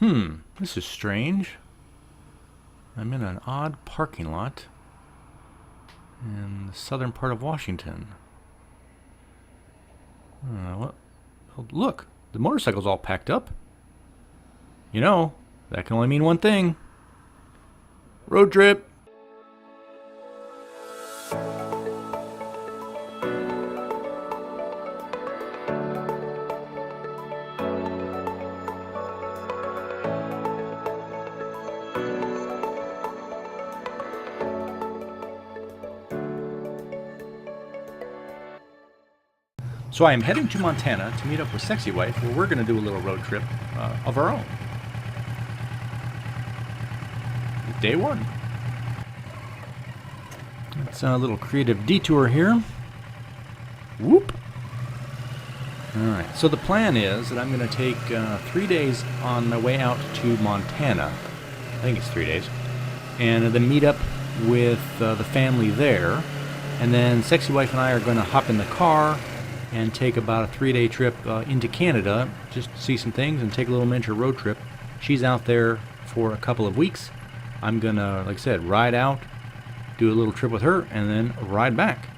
This is strange. I'm in an odd parking lot in the southern part of Washington. What? Oh, look, the motorcycle's all packed up. You know, that can only mean one thing. Road trip. So I am heading to Montana to meet up with Sexy Wife, where we're going to do a little road trip of our own. Day one. It's a little creative detour here. Whoop. Alright, so the plan is that I'm going to take 3 days on my way out to Montana. I think it's 3 days. And then meet up with the family there. And then Sexy Wife and I are going to hop in the car and take about a 3-day trip into Canada, just to see some things and take a little miniature road trip. She's out there for a couple of weeks. I'm gonna, like I said, ride out, do a little trip with her, and then ride back.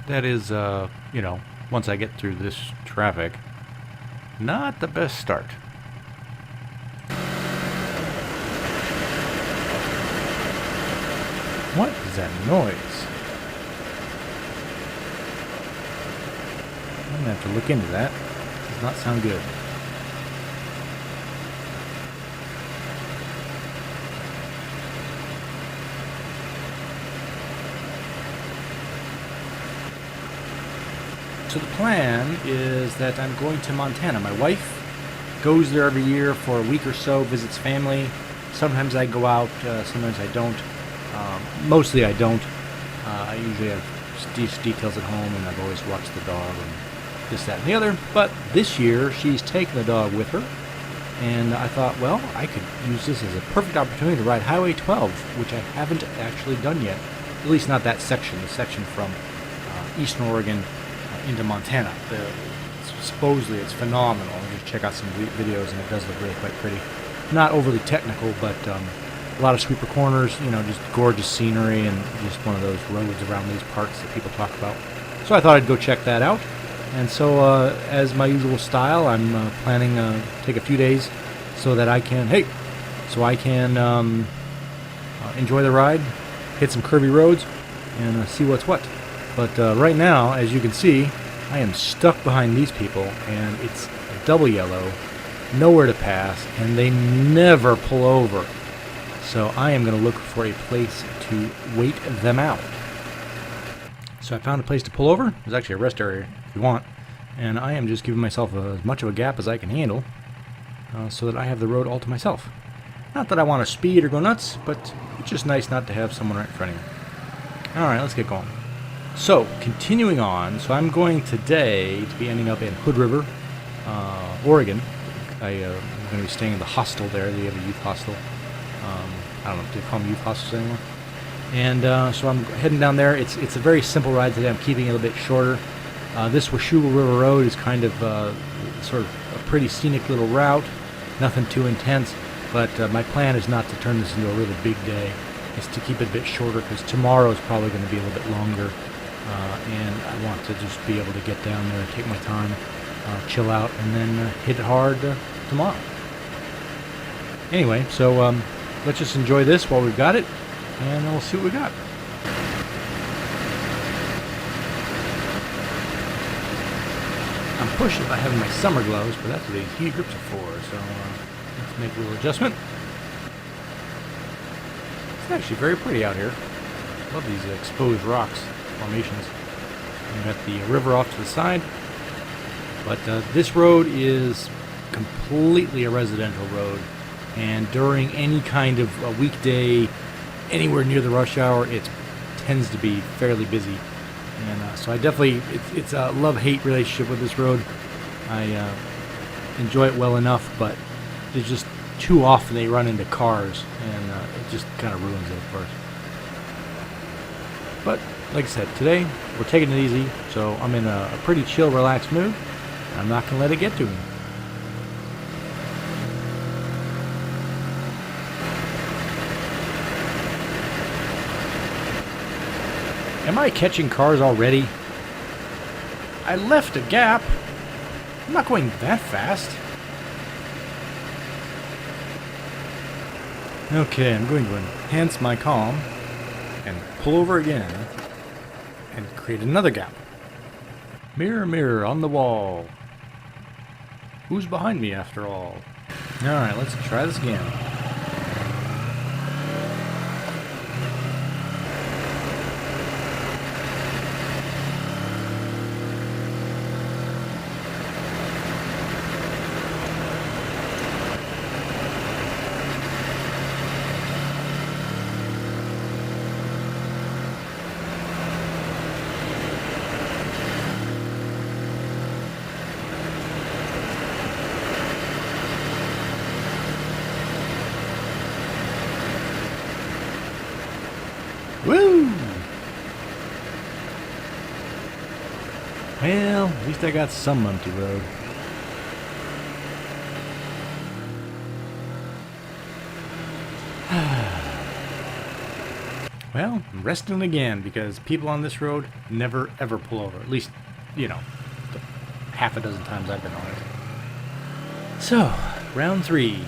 That is, you know, once I get through this traffic, not the best start. What is that noise? I'm gonna have to look into that. Does not sound good. So the plan is that I'm going to Montana. My wife goes there every year for a week or so, visits family. Sometimes I go out, sometimes I don't. Mostly I don't. I usually have details at home, and I've always watched the dog and this, that, and the other. But this year, she's taken the dog with her, and I thought, well, I could use this as a perfect opportunity to ride Highway 12, which I haven't actually done yet. At least not that section, the section from eastern Oregon into Montana. Supposedly it's phenomenal. I just check out some videos, and it does look really quite pretty. Not overly technical, but a lot of sweeper corners, you know, just gorgeous scenery, and just one of those roads around these parts that people talk about. So I thought I'd go check that out. And so, as my usual style, I'm planning to take a few days so that I can, enjoy the ride, hit some curvy roads, and see what's what. But right now, as you can see, I am stuck behind these people, and it's double yellow, nowhere to pass, and they never pull over. So I am going to look for a place to wait them out. So I found a place to pull over. There's actually a rest area if you want. And I am just giving myself as much of a gap as I can handle so that I have the road all to myself. Not that I want to speed or go nuts, but it's just nice not to have someone right in front of you. Alright, let's get going. So, continuing on, so I'm going today to be ending up in Hood River, Oregon. I'm going to be staying in the hostel there. They have a youth hostel. I don't know if they call them youth hostels anymore. And so I'm heading down there. It's a very simple ride today. I'm keeping it a little bit shorter. This Washougal River Road is kind of sort of a pretty scenic little route. Nothing too intense. But my plan is not to turn this into a really big day. It's to keep it a bit shorter, because tomorrow is probably going to be a little bit longer. And I want to just be able to get down there and take my time, chill out, and then hit it hard tomorrow. Anyway, so let's just enjoy this while we've got it, and we'll see what we got. I'm pushing by having my summer gloves, but that's what these heat grips are for, so let's make a little adjustment. It's actually very pretty out here. Love these exposed rocks formations. We've got the river off to the side, but this road is completely a residential road, and during any kind of a weekday anywhere near the rush hour, it tends to be fairly busy. And so I definitely, it's a love-hate relationship with this road. I enjoy it well enough, but there's just too often they run into cars, and it just kind of ruins it, of course. But like I said, today we're taking it easy, so I'm in a pretty chill, relaxed mood. I'm not going to let it get to me. Am I catching cars already? I left a gap. I'm not going that fast. Okay, I'm going to enhance my calm and pull over again and create another gap. Mirror, mirror on the wall. Who's behind me after all? Alright, let's try this again. Woo! Well, at least I got some empty road. Well, I'm resting again because people on this road never ever pull over. At least, you know, the half a dozen times I've been on it. So, round 3.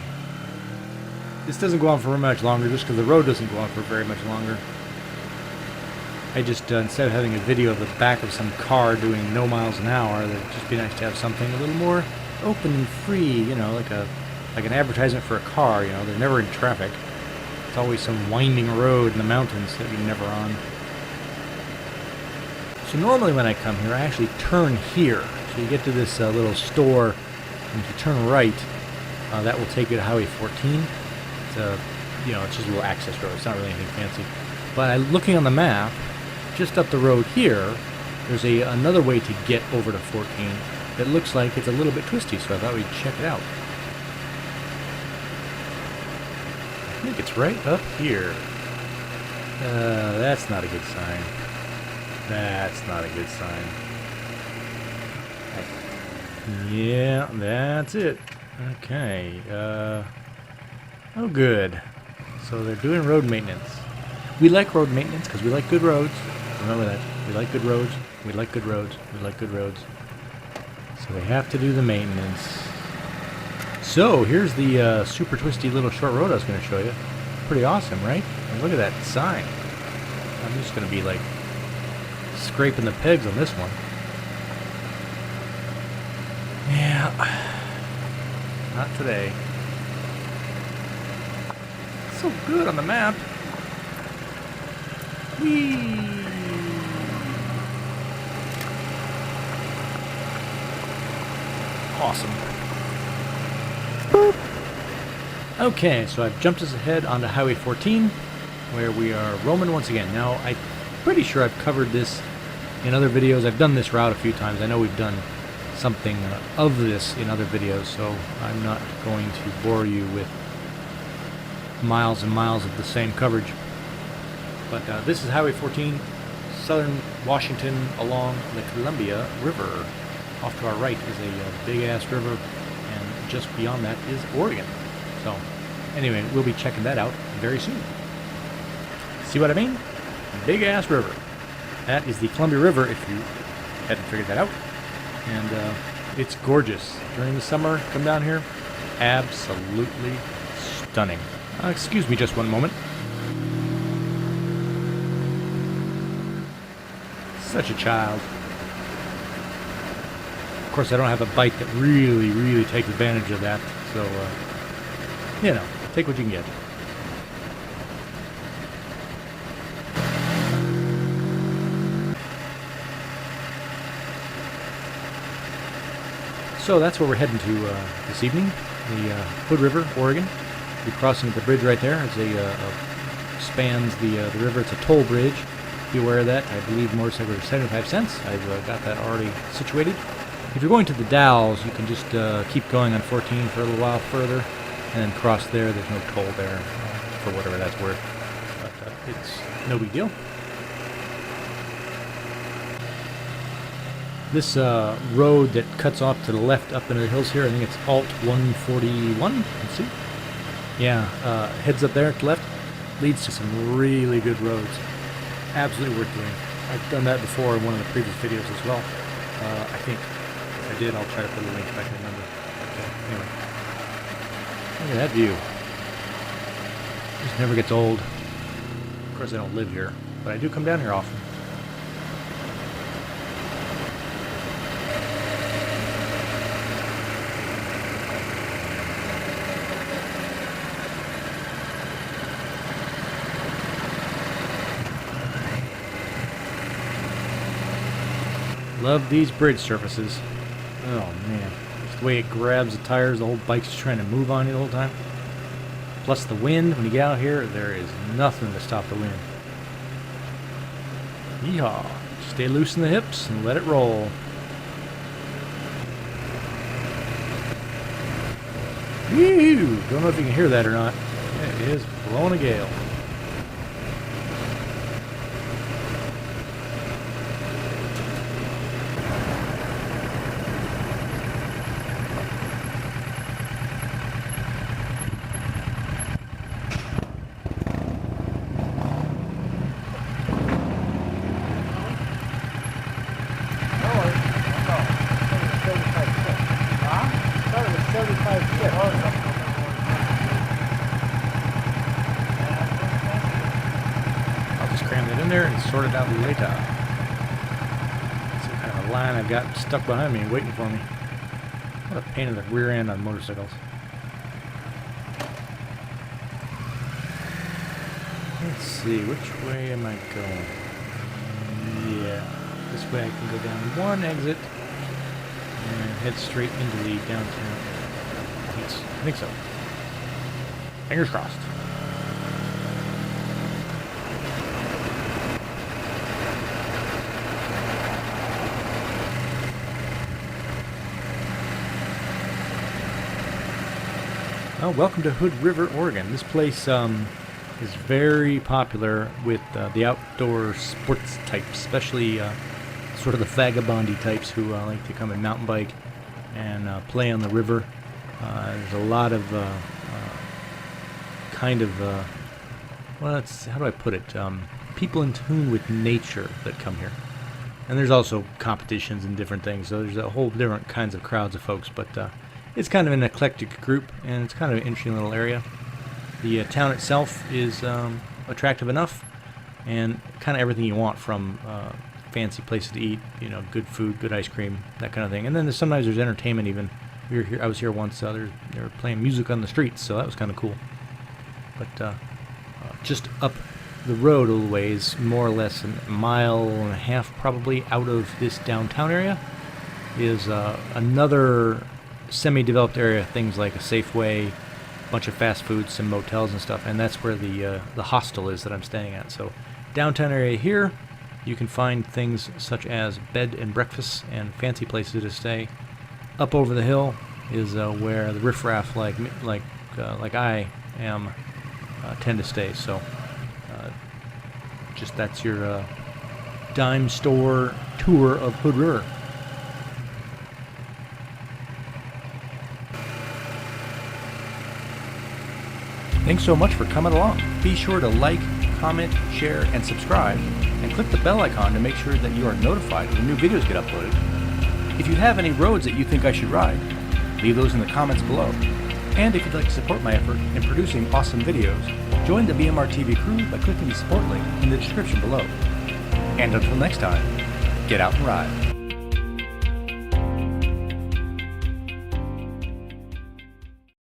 This doesn't go on for much longer just because the road doesn't go on for very much longer. I just, instead of having a video of the back of some car doing no miles an hour, it'd just be nice to have something a little more open and free, you know, like an advertisement for a car, you know. They're never in traffic. It's always some winding road in the mountains that you're never on. So normally when I come here, I actually turn here. So you get to this little store, and if you turn right, that will take you to Highway 14. It's a, you know, it's just a little access road. It's not really anything fancy. But looking on the map, just up the road here, there's another way to get over to 14 that looks like it's a little bit twisty, so I thought we'd check it out. I think it's right up here. That's not a good sign. That's not a good sign. Yeah, that's it. Okay. Oh, good. So they're doing road maintenance. We like road maintenance because we like good roads. Remember that. We like good roads. We like good roads. We like good roads. So they have to do the maintenance. So here's the super twisty little short road I was going to show you. Pretty awesome, right? And look at that sign. I'm just going to be like scraping the pegs on this one. Yeah. Not today. So good on the map. Whee! Awesome. Okay, so I've jumped us ahead onto Highway 14, where we are roaming once again. Now, I'm pretty sure I've covered this in other videos. I've done this route a few times. I know we've done something of this in other videos, so I'm not going to bore you with miles and miles of the same coverage. But this is Highway 14, southern Washington along the Columbia River. Off to our right is a big-ass river, and just beyond that is Oregon. So, anyway, we'll be checking that out very soon. See what I mean? Big-ass river. That is the Columbia River, if you hadn't figured that out. And it's gorgeous. During the summer, come down here, absolutely stunning. Excuse me just one moment. Such a child. Of course, I don't have a bike that really takes advantage of that, so, you know, take what you can get. So that's where we're heading to this evening, the Hood River, Oregon. We're crossing the bridge right there as spans the river. It's a toll bridge. Be aware of that. I believe motorcycles are 75 cents. I've got that already situated. If you're going to the Dalles, you can just keep going on 14 for a little while further, and then cross there. There's no toll there for whatever that's worth. But it's no big deal. This road that cuts off to the left up into the hills here, I think it's Alt 141. Let's see. Yeah, heads up there to the left, leads to some really good roads. Absolutely worth doing. I've done that before in one of the previous videos as well. I think if I did, I'll try to put a link if I can remember. Okay, anyway. Look at that view. Just never gets old. Of course, I don't live here, but I do come down here often. Love these bridge surfaces. Oh man, just the way it grabs the tires, the whole bike's just trying to move on you the whole time. Plus the wind, when you get out here, there is nothing to stop the wind. Yeehaw. Stay loose in the hips and let it roll. Woo! Don't know if you can hear that or not. It is blowing a gale. I'll just cram that in there and sort it out later. Some kind of a line I've got stuck behind me waiting for me. What a pain in the rear end on motorcycles. Let's see, which way am I going? Yeah, this way I can go down one exit and head straight into the downtown. I think so. Fingers crossed. Well, welcome to Hood River, Oregon. This place is very popular with the outdoor sports types, especially sort of the vagabondy types who like to come and mountain bike and play on the river. There's a lot of well, how do I put it? People in tune with nature that come here. And there's also competitions and different things, so there's a whole different kinds of crowds of folks, but it's kind of an eclectic group, and it's kind of an interesting little area. The town itself is attractive enough, and kind of everything you want from fancy places to eat, you know, good food, good ice cream, that kind of thing. And then sometimes there's entertainment even. I was here once, they were playing music on the streets, so that was kind of cool. But just up the road a little ways, more or less a mile and a half probably out of this downtown area, is another semi-developed area, things like a Safeway, a bunch of fast foods, some motels and stuff, and that's where the hostel is that I'm staying at. So downtown area here, you can find things such as bed and breakfast and fancy places to stay. Up over the hill is where the riffraff like I am tend to stay. So just that's your dime store tour of Hood River. Thanks so much for coming along. Be sure to like, comment, share, and subscribe, and click the bell icon to make sure that you are notified when new videos get uploaded. If you have any roads that you think I should ride, leave those in the comments below. And if you'd like to support my effort in producing awesome videos, join the BMR TV crew by clicking the support link in the description below. And until next time, get out and ride.